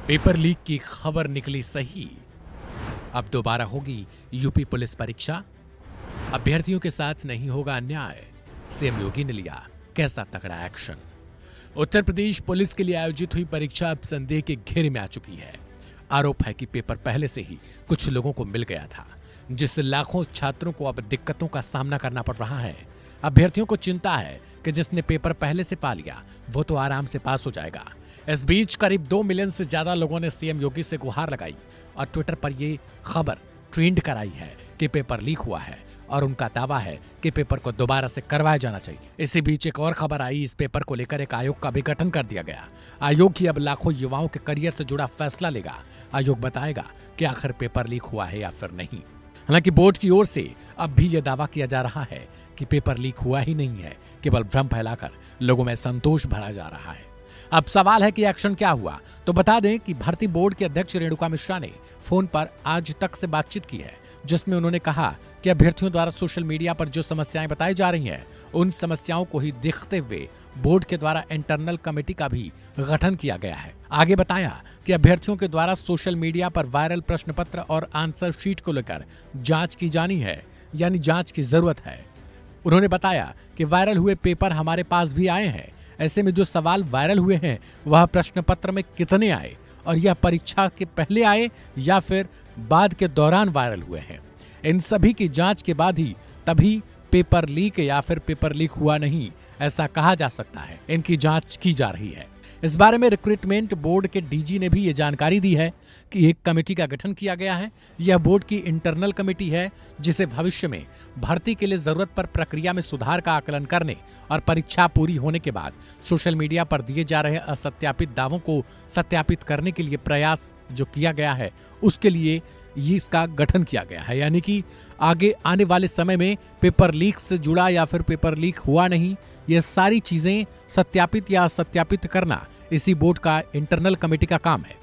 Paper leak की खबर निकली सही। अब दोबारा होगी यूपी पुलिस परीक्षा। अभ्यर्थियों के साथ नहीं होगा अन्याय। सीएम योगी ने लिया कैसा तगड़ा एक्शन। उत्तर प्रदेश पुलिस के लिए आयोजित हुई परीक्षा अब संदेह के घेरे में आ चुकी है। आरोप है कि पेपर पहले से ही कुछ लोगों को मिल गया था, जिससे लाखों छात्रों को अब दिक्कतों का सामना करना पड़ रहा है। अभ्यर्थियों को चिंता है कि जिसने पेपर पहले से पा लिया वो तो आराम से पास हो जाएगा। इस बीच करीब 2 मिलियन से ज्यादा लोगों ने सीएम योगी से गुहार लगाई और ट्विटर पर ये खबर ट्रेंड कराई है कि पेपर लीक हुआ है और उनका दावा है कि पेपर को दोबारा से करवाया जाना चाहिए। इसी बीच एक और खबर आई, इस पेपर को लेकर एक आयोग का भी गठन कर दिया गया। आयोग ही अब लाखों युवाओं के करियर से जुड़ा फैसला लेगा। आयोग बताएगा कि आखिर पेपर लीक हुआ है या फिर नहीं। हालांकि बोर्ड की ओर से अब भी यह दावा किया जा रहा है कि पेपर लीक हुआ ही नहीं है, केवल भ्रम फैलाकर लोगों में संतोष भरा जा रहा है। अब सवाल है कि एक्शन क्या हुआ। तो बता दें कि भर्ती बोर्ड के अध्यक्ष रेणुका मिश्रा ने फोन पर आज तक से बातचीत की है, जिसमें उन्होंने कहा कि अभ्यर्थियों द्वारा सोशल मीडिया पर जो समस्याएं बताई जा रही हैं, उन समस्याओं को ही देखते हुए बोर्ड के द्वारा इंटरनल कमेटी का भी गठन किया गया है। आगे बताया कि अभ्यर्थियों के द्वारा सोशल मीडिया पर वायरल प्रश्न पत्र और आंसर शीट को लेकर जांच की जानी है, यानी जांच की जरूरत है। उन्होंने बताया कि वायरल हुए पेपर हमारे पास भी आए हैं। ऐसे में जो सवाल वायरल हुए हैं वह प्रश्न पत्र में कितने आए और यह परीक्षा के पहले आए या फिर बाद के दौरान वायरल हुए हैं, इन सभी की जांच के बाद ही तभी पेपर लीक या फिर पेपर लीक हुआ नहीं ऐसा कहा जा सकता है। इनकी जांच की जा रही है। इस बारे में रिक्रूटमेंट बोर्ड के डीजी ने भी ये जानकारी दी है कि एक कमेटी का गठन किया गया है। यह बोर्ड की इंटरनल कमेटी है, जिसे भविष्य में भर्ती के लिए जरूरत पर प्रक्रिया में सुधार का आकलन करने और परीक्षा पूरी होने के बाद सोशल मीडिया पर दिए जा रहे असत्यापित दावों को सत्यापित करने के लिए प्रयास जो किया गया है उसके लिए इसका गठन किया गया है। यानी कि आगे आने वाले समय में पेपर लीक से जुड़ा या फिर पेपर लीक हुआ नहीं, ये सारी चीजें सत्यापित या असत्यापित करना इसी बोर्ड का इंटरनल कमेटी का काम है।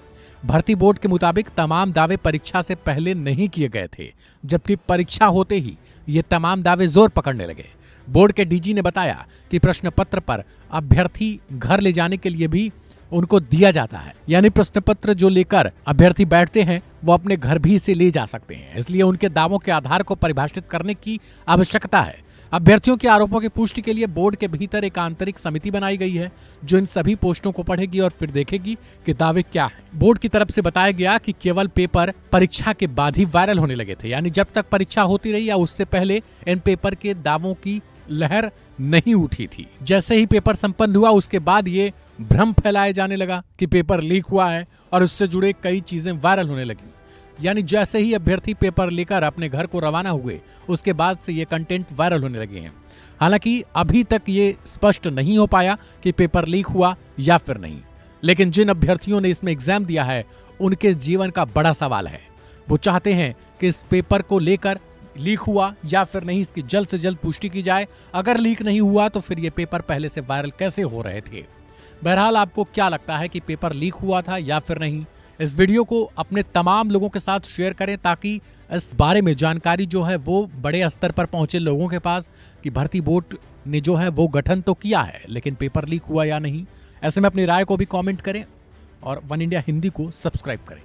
भर्ती बोर्ड के मुताबिक तमाम दावे परीक्षा से पहले नहीं किए गए थे, जबकि परीक्षा होते ही ये तमाम दावे जोर पकड़ने लगे। बोर्ड के डीजी ने बताया कि प्रश्न पत्र पर अभ्यर्थी घर ले जाने के लिए भी उनको दिया जाता है, यानी प्रश्न पत्र जो लेकर अभ्यर्थी बैठते हैं वो अपने घर भी इसे ले जा सकते हैं। इसलिए उनके दावों के आधार को परिभाषित करने की आवश्यकता है। अभ्यर्थियों के आरोपों की पुष्टि के लिए बोर्ड के भीतर एक आंतरिक समिति बनाई गई है, जो इन सभी पोस्टों को पढ़ेगी और फिर देखेगी कि दावे क्या हैं। बोर्ड की तरफ से बताया गया कि केवल पेपर परीक्षा के बाद ही वायरल होने लगे थे, यानी जब तक परीक्षा होती रही या उससे पहले इन पेपर के दावों की लहर नहीं उठी थी। जैसे ही पेपर संपन्न हुआ उसके बाद ये भ्रम फैलाया जाने लगा कि पेपर लीक हुआ है और उससे जुड़े कई चीजें वायरल होने लगी। यानी जैसे ही अभ्यर्थी पेपर लेकर अपने घर को रवाना हुए उसके बाद से ये कंटेंट वायरल होने लगे हैं। हालांकि अभी तक ये स्पष्ट नहीं हो पाया कि पेपर लीक हुआ या फिर नहीं, लेकिन जिन अभ्यर्थियों ने इसमें एग्जाम दिया है उनके जीवन का बड़ा सवाल है। वो चाहते हैं कि इस पेपर को लेकर लीक हुआ या फिर नहीं, इसकी जल्द से जल्द पुष्टि की जाए। अगर लीक नहीं हुआ तो फिर ये पेपर पहले से वायरल कैसे हो रहे थे। बहरहाल आपको क्या लगता है कि पेपर लीक हुआ था या फिर नहीं? इस वीडियो को अपने तमाम लोगों के साथ शेयर करें ताकि इस बारे में जानकारी जो है वो बड़े स्तर पर पहुंचे लोगों के पास कि भर्ती बोर्ड ने जो है वो गठन तो किया है लेकिन पेपर लीक हुआ या नहीं। ऐसे में अपनी राय को भी कमेंट करें और वन इंडिया हिंदी को सब्सक्राइब करें।